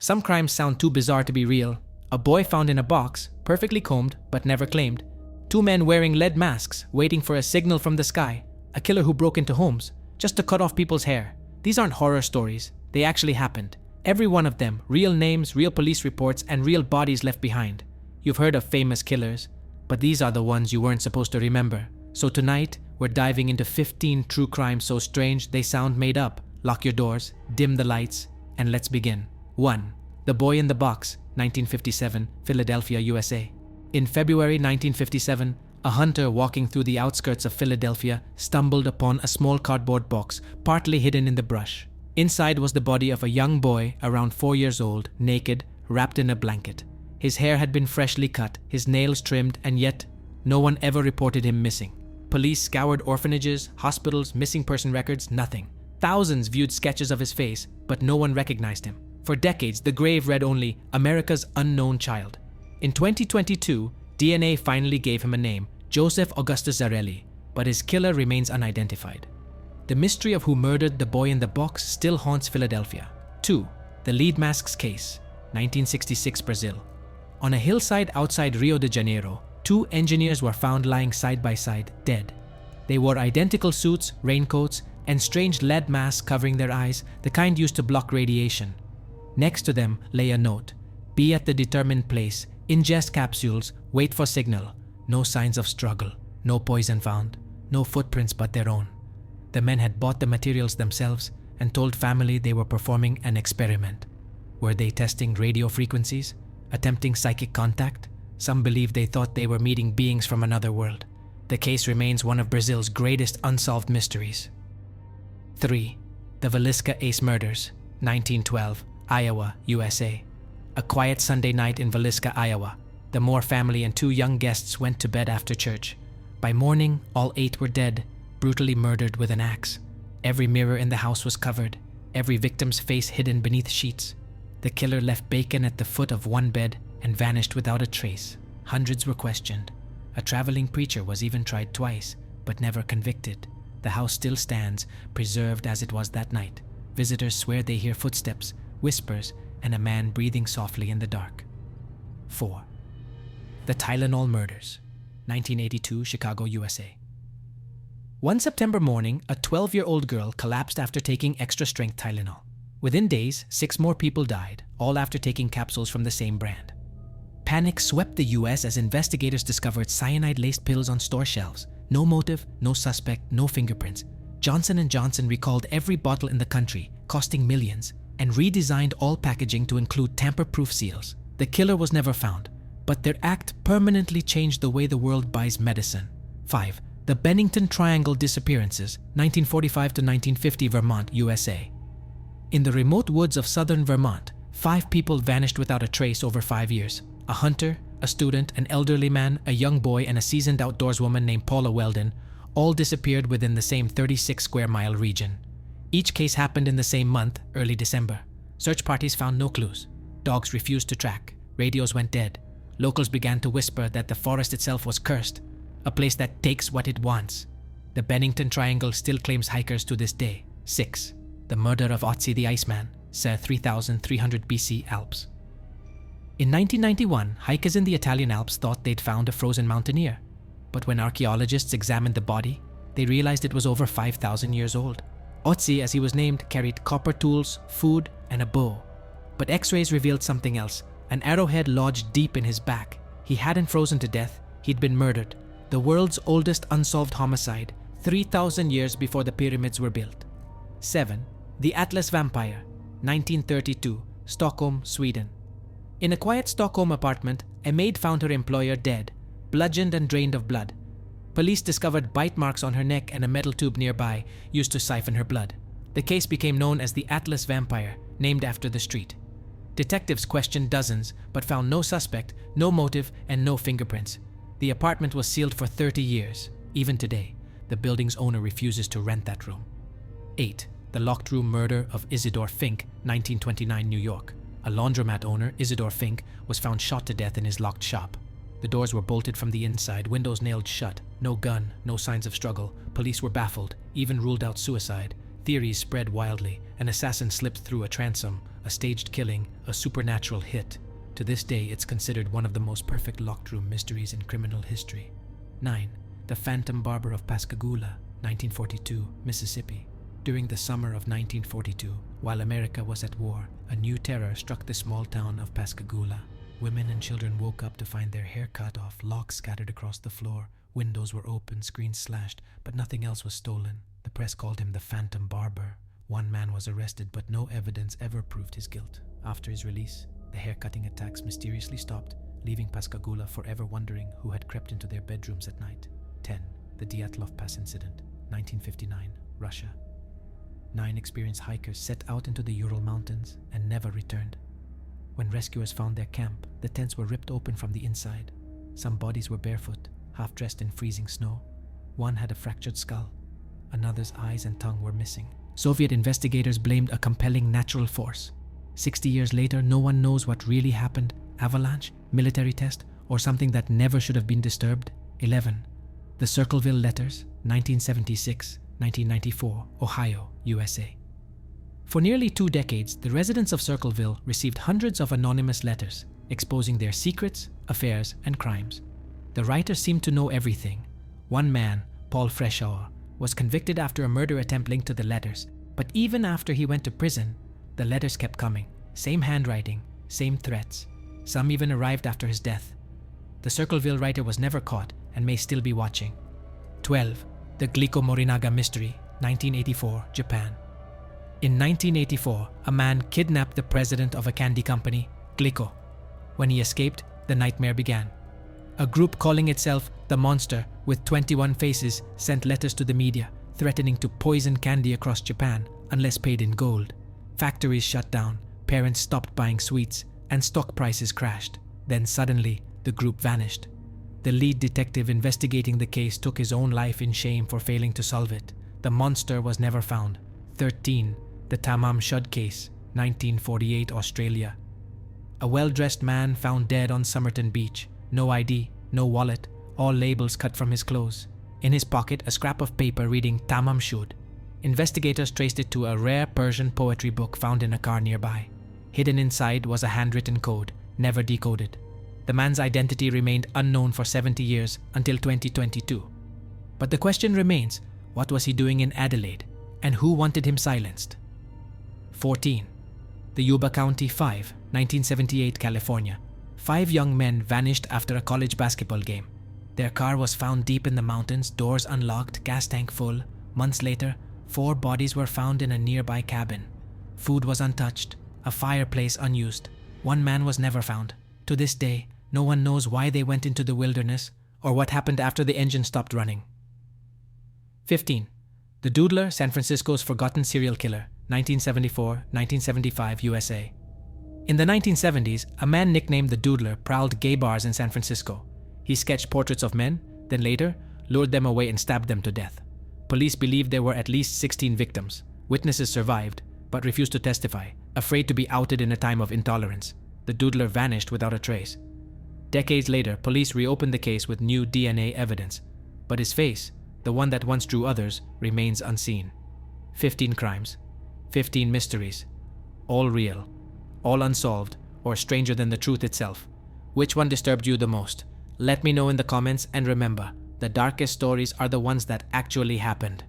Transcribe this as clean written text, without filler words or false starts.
Some crimes sound too bizarre to be real. A boy found in a box, perfectly combed but never claimed. 2 men wearing lead masks, waiting for a signal from the sky. A killer who broke into homes, just to cut off people's hair. These aren't horror stories. They actually happened. Every one of them, real names, real police reports, and real bodies left behind. You've heard of famous killers, but these are the ones you weren't supposed to remember. So tonight, we're diving into 15 true crimes so strange they sound made up. Lock your doors, dim the lights, and let's begin. 1. The Boy in the Box, 1957, Philadelphia, USA. In February 1957, a hunter walking through the outskirts of Philadelphia stumbled upon a small cardboard box, partly hidden in the brush. Inside was the body of a young boy around 4 years old, naked, wrapped in a blanket. His hair had been freshly cut, his nails trimmed, and yet no one ever reported him missing. Police scoured orphanages, hospitals, missing person records, nothing. Thousands viewed sketches of his face, but no one recognized him. For decades, the grave read only, America's Unknown Child. In 2022, DNA finally gave him a name, Joseph Augustus Zarelli, but his killer remains unidentified. The mystery of who murdered the boy in the box still haunts Philadelphia. 2. The Lead Masks Case, 1966, Brazil. On a hillside outside Rio de Janeiro, 2 engineers were found lying side by side, dead. They wore identical suits, raincoats, and strange lead masks covering their eyes, the kind used to block radiation. Next to them lay a note, "Be at the determined place, ingest capsules, wait for signal." No signs of struggle, no poison found, no footprints but their own. The men had bought the materials themselves and told family they were performing an experiment. Were they testing radio frequencies? Attempting psychic contact? Some believe they thought they were meeting beings from another world. The case remains one of Brazil's greatest unsolved mysteries. 3. The Villisca Ace Murders, 1912, Iowa, USA. A quiet Sunday night in Villisca, Iowa. The Moore family and 2 young guests went to bed after church. By morning, all 8 were dead, brutally murdered with an axe. Every mirror in the house was covered, every victim's face hidden beneath sheets. The killer left bacon at the foot of one bed and vanished without a trace. Hundreds were questioned. A traveling preacher was even tried twice, but never convicted. The house still stands, preserved as it was that night. Visitors swear they hear footsteps, whispers, and a man breathing softly in the dark. 4. The Tylenol Murders, 1982, Chicago, USA. One September morning, a 12-year-old girl collapsed after taking extra-strength Tylenol. Within days, 6 more people died, all after taking capsules from the same brand. Panic swept the US as investigators discovered cyanide-laced pills on store shelves. No motive, no suspect, no fingerprints. Johnson & Johnson recalled every bottle in the country, costing millions, and redesigned all packaging to include tamper-proof seals. The killer was never found, but their act permanently changed the way the world buys medicine. 5. The Bennington Triangle Disappearances, 1945 to 1950, Vermont, USA. In the remote woods of southern Vermont, 5 people vanished without a trace over 5 years. A hunter, a student, an elderly man, a young boy, and a seasoned outdoorswoman named Paula Weldon all disappeared within the same 36-square-mile region. Each case happened in the same month, early December. Search parties found no clues. Dogs refused to track. Radios went dead. Locals began to whisper that the forest itself was cursed, a place that takes what it wants. The Bennington Triangle still claims hikers to this day. 6. The Murder of Otzi the Iceman, circa 3300 BC, Alps. In 1991, hikers in the Italian Alps thought they'd found a frozen mountaineer. But when archaeologists examined the body, they realized it was over 5,000 years old. Otzi, as he was named, carried copper tools, food, and a bow. But X-rays revealed something else. An arrowhead lodged deep in his back. He hadn't frozen to death, he'd been murdered. The world's oldest unsolved homicide, 3,000 years before the pyramids were built. 7. The Atlas Vampire, 1932, Stockholm, Sweden. In a quiet Stockholm apartment, a maid found her employer dead, bludgeoned and drained of blood. Police discovered bite marks on her neck and a metal tube nearby used to siphon her blood. The case became known as the Atlas Vampire, named after the street. Detectives questioned dozens, but found no suspect, no motive, and no fingerprints. The apartment was sealed for 30 years. Even today, the building's owner refuses to rent that room. 8. The Locked Room Murder of Isidore Fink, 1929, New York. A laundromat owner, Isidore Fink, was found shot to death in his locked shop. The doors were bolted from the inside, windows nailed shut. No gun, no signs of struggle. Police were baffled, even ruled out suicide. Theories spread wildly. An assassin slipped through a transom, a staged killing, a supernatural hit. To this day, it's considered one of the most perfect locked room mysteries in criminal history. 9. The Phantom Barber of Pascagoula, 1942, Mississippi. During the summer of 1942, while America was at war, a new terror struck the small town of Pascagoula. Women and children woke up to find their hair cut off, locks scattered across the floor, windows were open, screens slashed, but nothing else was stolen. The press called him the Phantom Barber. One man was arrested, but no evidence ever proved his guilt. After his release, the hair-cutting attacks mysteriously stopped, leaving Pascagoula forever wondering who had crept into their bedrooms at night. 10. The Dyatlov Pass Incident, 1959, Russia. 9 experienced hikers set out into the Ural Mountains and never returned. When rescuers found their camp, the tents were ripped open from the inside. Some bodies were barefoot, half-dressed in freezing snow. One had a fractured skull. Another's eyes and tongue were missing. Soviet investigators blamed a compelling natural force. 60 years later, no one knows what really happened: avalanche, military test, or something that never should have been disturbed. 11. The Circleville Letters, 1976-1994, Ohio, USA. For nearly 2 decades, the residents of Circleville received hundreds of anonymous letters exposing their secrets, affairs, and crimes. The writers seemed to know everything. One man, Paul Freshour, was convicted after a murder attempt linked to the letters, but even after he went to prison, the letters kept coming. Same handwriting, same threats. Some even arrived after his death. The Circleville writer was never caught and may still be watching. 12. The Glico Morinaga Mystery, 1984, Japan. In 1984, a man kidnapped the president of a candy company, Glico. When he escaped, the nightmare began. A group calling itself The Monster, with 21 faces, sent letters to the media, threatening to poison candy across Japan unless paid in gold. Factories shut down, parents stopped buying sweets, and stock prices crashed. Then suddenly, the group vanished. The lead detective investigating the case took his own life in shame for failing to solve it. The monster was never found. 13. The Tamam Shud Case, 1948, Australia. A well-dressed man found dead on Somerton Beach. No ID, no wallet, all labels cut from his clothes. In his pocket, a scrap of paper reading Tamam Shud. Investigators traced it to a rare Persian poetry book found in a car nearby. Hidden inside was a handwritten code, never decoded. The man's identity remained unknown for 70 years until 2022. But the question remains, what was he doing in Adelaide? And who wanted him silenced? 14. The Yuba County 5, 1978, California. 5 young men vanished after a college basketball game. Their car was found deep in the mountains, doors unlocked, gas tank full. Months later, 4 bodies were found in a nearby cabin. Food was untouched, a fireplace unused. 1 man was never found. To this day, no one knows why they went into the wilderness or what happened after the engine stopped running. 15. The Doodler, San Francisco's Forgotten Serial Killer, 1974-1975, USA. In the 1970s, a man nicknamed the Doodler prowled gay bars in San Francisco. He sketched portraits of men, then later lured them away and stabbed them to death. Police believe there were at least 16 victims. Witnesses survived, but refused to testify, afraid to be outed in a time of intolerance. The Doodler vanished without a trace. Decades later, police reopened the case with new DNA evidence, but his face, the one that once drew others, remains unseen. 15 crimes, 15 mysteries, all real, all unsolved, or stranger than the truth itself. Which one disturbed you the most? Let me know in the comments, and remember, the darkest stories are the ones that actually happened.